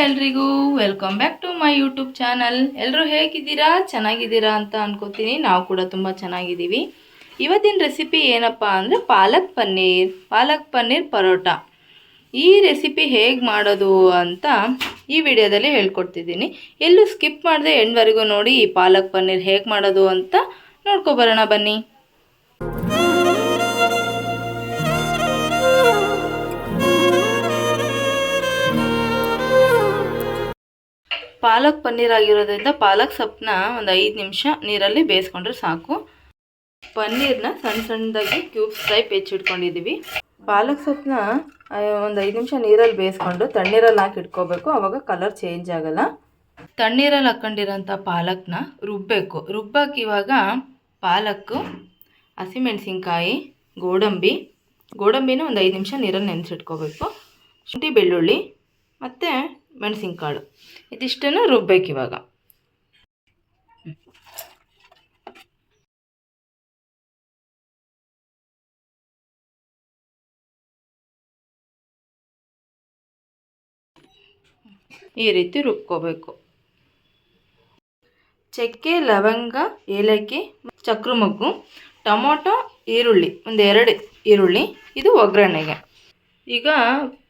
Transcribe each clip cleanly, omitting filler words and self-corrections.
ಎಲ್ರಿಗೂ welcome back to my YouTube channel. ಎಲ್ಲರೂ ಹೇಗಿದ್ದೀರಾ? ಚೆನ್ನಾಗಿದ್ದೀರಾ ಅಂತ ಅನ್ಕೋತೀನಿ. ನಾವು ಕೂಡ ತುಂಬ ಚೆನ್ನಾಗಿದ್ದೀವಿ. ಇವತ್ತಿನ ರೆಸಿಪಿ ಏನಪ್ಪ ಅಂದರೆ ಪಾಲಕ್ ಪನ್ನೀರ್ ಪರೋಟ. ಈ ರೆಸಿಪಿ ಹೇಗೆ ಮಾಡೋದು ಅಂತ ಈ ವಿಡಿಯೋದಲ್ಲಿ ಹೇಳ್ಕೊಡ್ತಿದ್ದೀನಿ. ಎಲ್ಲೂ ಸ್ಕಿಪ್ ಮಾಡದೆ ಎಂಡ್ವರೆಗೂ ನೋಡಿ ಈ ಪಾಲಕ್ ಪನ್ನೀರ್ ಹೇಗೆ ಮಾಡೋದು ಅಂತ ನೋಡ್ಕೊಬರೋಣ ಬನ್ನಿ. ಪಾಲಕ್ ಪನ್ನೀರ್ ಆಗಿರೋದ್ರಿಂದ ಪಾಲಕ್ ಸೊಪ್ಪನ್ನ ಒಂದು 5 ನಿಮಿಷ ನೀರಲ್ಲಿ ಬೇಯಿಸ್ಕೊಂಡ್ರೆ ಸಾಕು. ಪನ್ನೀರ್ನ ಸಣ್ಣ ಸಣ್ಣದಾಗಿ ಕ್ಯೂಬ್ಸ್ ಟೈಪ್ ಹೆಚ್ಚಿಟ್ಕೊಂಡಿದ್ದೀವಿ. ಪಾಲಕ್ ಸೊಪ್ಪನ್ನ ಒಂದು 5 ನಿಮಿಷ ನೀರಲ್ಲಿ ಬೇಯಿಸ್ಕೊಂಡು ತಣ್ಣೀರಲ್ಲಿ ಹಾಕಿ ಇಟ್ಕೋಬೇಕು. ಆವಾಗ ಕಲರ್ ಚೇಂಜ್ ಆಗಲ್ಲ. ತಣ್ಣೀರಲ್ಲಿ ಹಾಕ್ಕೊಂಡಿರೋಂಥ ಪಾಲಕ್ನ ರುಬ್ಬಕ್ಕೆ ಇವಾಗ ಪಾಲಕ್ಕು, ಹಸಿಮೆಣಸಿನ್ಕಾಯಿ, ಗೋಡಂಬಿನ ಒಂದು 5 ನಿಮಿಷ ನೀರಲ್ಲಿ ನೆನೆಸಿಟ್ಕೋಬೇಕು. ಶುಂಠಿ, ಬೆಳ್ಳುಳ್ಳಿ ಮತ್ತು ಮೆಣಸಿನಕಾಳು ಇದಿಷ್ಟನ್ನು ರುಬ್ಬೇಕು. ಇವಾಗ ಈ ರೀತಿ ರುಬ್ಕೋಬೇಕು. ಚಕ್ಕೆ, ಲವಂಗ, ಏಲಕ್ಕಿ, ಚಕ್ರಮೊಗ್ಗು, ಟೊಮೊಟೊ, ಈರುಳ್ಳಿ, ಒಂದು 2 ಈರುಳ್ಳಿ, ಇದು ಒಗ್ಗರಣೆಗೆ. ಈಗ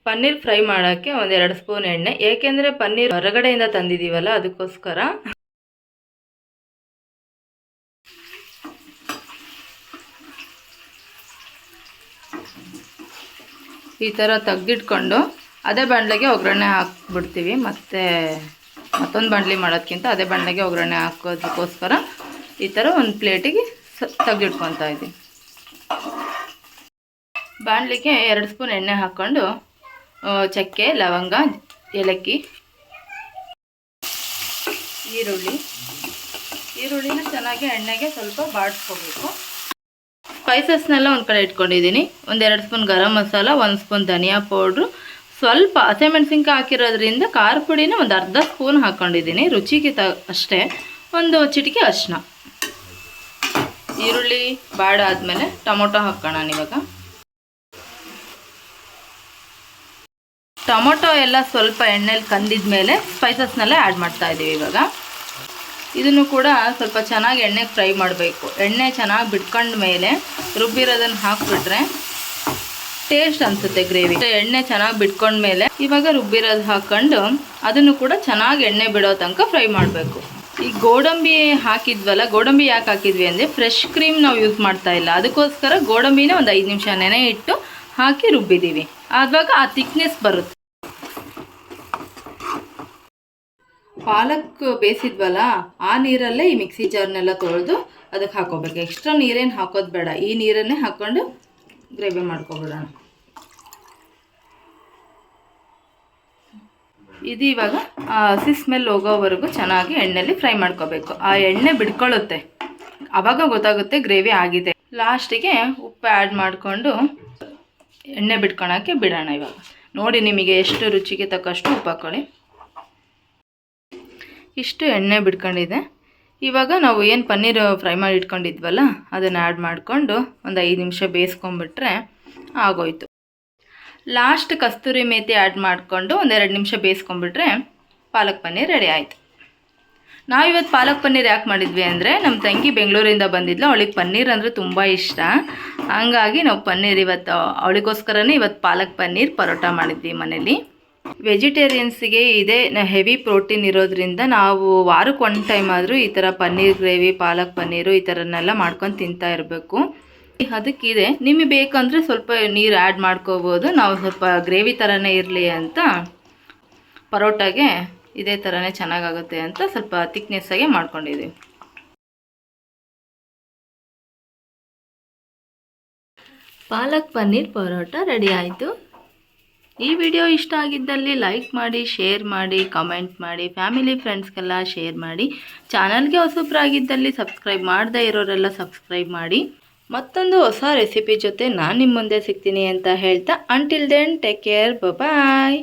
ಪನ್ನೀರ್ ಫ್ರೈ ಮಾಡೋಕ್ಕೆ ಒಂದು 2 ಸ್ಪೂನ್ ಎಣ್ಣೆ, ಏಕೆಂದರೆ ಪನ್ನೀರ್ ಹೊರಗಡೆಯಿಂದ ತಂದಿದ್ದೀವಲ್ಲ ಅದಕ್ಕೋಸ್ಕರ. ಈ ಥರ ತೆಗೆದಿಟ್ಕೊಂಡು ಅದೇ ಬಾಣಲೆಗೆ ಒಗ್ಗರಣೆ ಹಾಕ್ಬಿಡ್ತೀವಿ. ಮತ್ತೊಂದು ಬಾಣಲಿ ಮಾಡೋದಕ್ಕಿಂತ ಅದೇ ಬಾಣಲೆಗೆ ಒಗ್ಗರಣೆ ಹಾಕೋದಕ್ಕೋಸ್ಕರ ಈ ಥರ ಒಂದು ಪ್ಲೇಟಿಗೆ ತೆಗೆದಿಟ್ಕೊತಾ ಇದ್ದೀವಿ. ಬಾಣಲಿಗೆ 2 ಸ್ಪೂನ್ ಎಣ್ಣೆ ಹಾಕ್ಕೊಂಡು ಚಕ್ಕೆ, ಲವಂಗ, ಏಲಕ್ಕಿ, ಈರುಳ್ಳಿನ ಚೆನ್ನಾಗಿ ಎಣ್ಣೆಗೆ ಸ್ವಲ್ಪ ಬಾಡಿಸ್ಕೋಬೇಕು. ಸ್ಪೈಸಸ್ನೆಲ್ಲ ಒಂದು ಕಡೆ ಇಟ್ಕೊಂಡಿದ್ದೀನಿ. ಒಂದು 2 ಸ್ಪೂನ್ ಗರಂ ಮಸಾಲ, 1 ಸ್ಪೂನ್ ಧನಿಯಾ ಪೌಡ್ರು, ಸ್ವಲ್ಪ ಹಸಿಮೆಣಸಿನ್ಕಾಯಿ ಹಾಕಿರೋದ್ರಿಂದ ಖಾರ ಪುಡಿನ ಒಂದು ಅರ್ಧ ಸ್ಪೂನ್ ಹಾಕ್ಕೊಂಡಿದ್ದೀನಿ. ರುಚಿಗೆ ಅಷ್ಟೇ. ಒಂದು ಚಿಟಿಕೆ ಅರಿಶಿನ. ಈರುಳ್ಳಿ ಬಾಡಾದ್ಮೇಲೆ ಟೊಮೊಟೊ ಹಾಕೋಣ. ಇವಾಗ ಟೊಮೊಟೊ ಎಲ್ಲ ಸ್ವಲ್ಪ ಎಣ್ಣೆಲಿ ಕಂದಿದ ಮೇಲೆ ಸ್ಪೈಸಸ್ನೆಲ್ಲ ಆ್ಯಡ್ ಮಾಡ್ತಾ ಇದ್ದೀವಿ. ಇವಾಗ ಇದನ್ನು ಕೂಡ ಸ್ವಲ್ಪ ಚೆನ್ನಾಗಿ ಎಣ್ಣೆಗೆ ಫ್ರೈ ಮಾಡಬೇಕು. ಎಣ್ಣೆ ಚೆನ್ನಾಗಿ ಬಿಟ್ಕೊಂಡ ಮೇಲೆ ರುಬ್ಬಿರೋದನ್ನು ಹಾಕಿಬಿಟ್ರೆ ಟೇಸ್ಟ್ ಅನಿಸುತ್ತೆ ಗ್ರೇವಿ. ಎಣ್ಣೆ ಚೆನ್ನಾಗಿ ಬಿಟ್ಕೊಂಡ್ಮೇಲೆ ಇವಾಗ ರುಬ್ಬಿರೋದು ಹಾಕ್ಕೊಂಡು ಅದನ್ನು ಕೂಡ ಚೆನ್ನಾಗಿ ಎಣ್ಣೆ ಬಿಡೋ ತನಕ ಫ್ರೈ ಮಾಡಬೇಕು. ಈ ಗೋಡಂಬಿ ಹಾಕಿದ್ವಲ್ಲ, ಗೋಡಂಬಿ ಯಾಕೆ ಹಾಕಿದ್ವಿ ಅಂದರೆ ಫ್ರೆಶ್ ಕ್ರೀಮ್ ನಾವು ಯೂಸ್ ಮಾಡ್ತಾ ಇಲ್ಲ. ಅದಕ್ಕೋಸ್ಕರ ಗೋಡಂಬಿನ ಒಂದು 5 ನಿಮಿಷ ನೆನೆ ಇಟ್ಟು ಹಾಕಿ ರುಬ್ಬಿದ್ದೀವಿ. ಆವಾಗ ಆ ಥಿಕ್ನೆಸ್ ಬರುತ್ತೆ. ಪಾಲಕ್ ಬೇಯಿಸಿದ್ವಲ್ಲ ಆ ನೀರಲ್ಲೇ ಈ ಮಿಕ್ಸಿ ಜಾರ್ನೆಲ್ಲ ತೊಳೆದು ಅದಕ್ಕೆ ಹಾಕೋಬೇಕು. ಎಕ್ಸ್ಟ್ರಾ ನೀರೇನು ಹಾಕೋದು ಬೇಡ. ಈ ನೀರನ್ನೇ ಹಾಕ್ಕೊಂಡು ಗ್ರೇವಿ ಮಾಡ್ಕೊಬಿಡೋಣ. ಇದು ಇವಾಗ ಹಸಿ ಸ್ಮೆಲ್ ಹೋಗೋವರೆಗೂ ಚೆನ್ನಾಗಿ ಎಣ್ಣೆಯಲ್ಲಿ ಫ್ರೈ ಮಾಡ್ಕೋಬೇಕು. ಆ ಎಣ್ಣೆ ಬಿಡ್ಕೊಳ್ಳುತ್ತೆ, ಆವಾಗ ಗೊತ್ತಾಗುತ್ತೆ ಗ್ರೇವಿ ಆಗಿದೆ. ಲಾಸ್ಟಿಗೆ ಉಪ್ಪು ಆ್ಯಡ್ ಮಾಡಿಕೊಂಡು ಎಣ್ಣೆ ಬಿಟ್ಕೊಳಕ್ಕೆ ಬಿಡೋಣ. ಇವಾಗ ನೋಡಿ, ನಿಮಗೆ ಎಷ್ಟು ರುಚಿಗೆ ತಕ್ಕಷ್ಟು ಉಪ್ಪು ಹಾಕ್ಕೊಳ್ಳಿ. ಇಷ್ಟು ಎಣ್ಣೆ ಬಿಟ್ಕೊಂಡಿದೆ. ಇವಾಗ ನಾವು ಏನು ಪನ್ನೀರ್ ಫ್ರೈ ಮಾಡಿ ಇಟ್ಕೊಂಡಿದ್ವಲ್ಲ ಅದನ್ನು ಆ್ಯಡ್ ಮಾಡಿಕೊಂಡು ಒಂದು 5 ನಿಮಿಷ ಬೇಯಿಸ್ಕೊಂಬಿಟ್ರೆ ಆಗೋಯ್ತು. ಲಾಸ್ಟ್ ಕಸ್ತೂರಿ ಮೇಥಿ ಆ್ಯಡ್ ಮಾಡಿಕೊಂಡು ಒಂದು 2 ನಿಮಿಷ ಬೇಯಿಸ್ಕೊಂಬಿಟ್ರೆ ಪಾಲಕ್ ಪನ್ನೀರ್ ರೆಡಿ ಆಯಿತು. ನಾವಿವತ್ತು ಪಾಲಕ್ ಪನ್ನೀರ್ ಯಾಕೆ ಮಾಡಿದ್ವಿ ಅಂದರೆ ನಮ್ಮ ತಂಗಿ ಬೆಂಗಳೂರಿಂದ ಬಂದಿದ್ಲು. ಅವಳಿಗೆ ಪನ್ನೀರ್ ಅಂದರೆ ತುಂಬ ಇಷ್ಟ. ಹಂಗಾಗಿ ನಾವು ಪನ್ನೀರ್ ಅವಳಿಗೋಸ್ಕರನೇ ಇವತ್ತು ಪಾಲಕ್ ಪನ್ನೀರ್ ಪರೋಟ ಮಾಡಿದ್ವಿ ಮನೇಲಿ. ವೆಜಿಟೇರಿಯನ್ಸಿಗೆ ಇದೇ ಹೆವಿ ಪ್ರೋಟೀನ್ ಇರೋದ್ರಿಂದ ನಾವು ವಾರಕ್ಕೆ 1 ಟೈಮ್ ಆದರೂ ಈ ಥರ ಪನ್ನೀರ್ ಗ್ರೇವಿ, ಪಾಲಕ್ ಪನ್ನೀರು ಈ ಥರನ್ನೆಲ್ಲ ಮಾಡ್ಕೊಂಡು ತಿಂತಾ ಇರಬೇಕು. ಅದಕ್ಕಿದೆ. ನಿಮಗೆ ಬೇಕಂದರೆ ಸ್ವಲ್ಪ ನೀರು ಆ್ಯಡ್ ಮಾಡ್ಕೋಬೋದು. ನಾವು ಸ್ವಲ್ಪ ಗ್ರೇವಿ ಥರನೇ ಇರಲಿ ಅಂತ ಪರೋಟಾಗೆ ಇದೇ ಥರನೇ ಚೆನ್ನಾಗಾಗುತ್ತೆ ಅಂತ ಸ್ವಲ್ಪ ಥಿಕ್ನೆಸ್ಸಾಗೆ ಮಾಡ್ಕೊಂಡಿದ್ದೀವಿ. ಪಾಲಕ್ ಪನ್ನೀರ್ ಪರೋಟ ರೆಡಿ ಆಯಿತು. ಈ ವಿಡಿಯೋ ಇಷ್ಟ ಆಗಿದ್ದಲ್ಲಿ ಲೈಕ್ ಮಾಡಿ, ಶೇರ್ ಮಾಡಿ, ಕಮೆಂಟ್ ಮಾಡಿ, ಫ್ಯಾಮಿಲಿ ಫ್ರೆಂಡ್ಸ್ಗೆಲ್ಲ ಶೇರ್ ಮಾಡಿ. ಚಾನಲ್ಗೆ ಹೊಸಬ್ರಾಗಿದ್ದಲ್ಲಿ ಸಬ್ಸ್ಕ್ರೈಬ್ ಮಾಡದೇ ಇರೋರೆಲ್ಲ ಸಬ್ಸ್ಕ್ರೈಬ್ ಮಾಡಿ. ಮತ್ತೊಂದು ಹೊಸ ರೆಸಿಪಿ ಜೊತೆ ನಾನು ನಿಮ್ಮ ಮುಂದೆ ಸಿಗ್ತೀನಿ ಅಂತ ಹೇಳ್ತಾ, ಅಂಟಿಲ್ ದೆನ್ ಟೇಕ್ ಕೇರ್, ಬಾಯ್.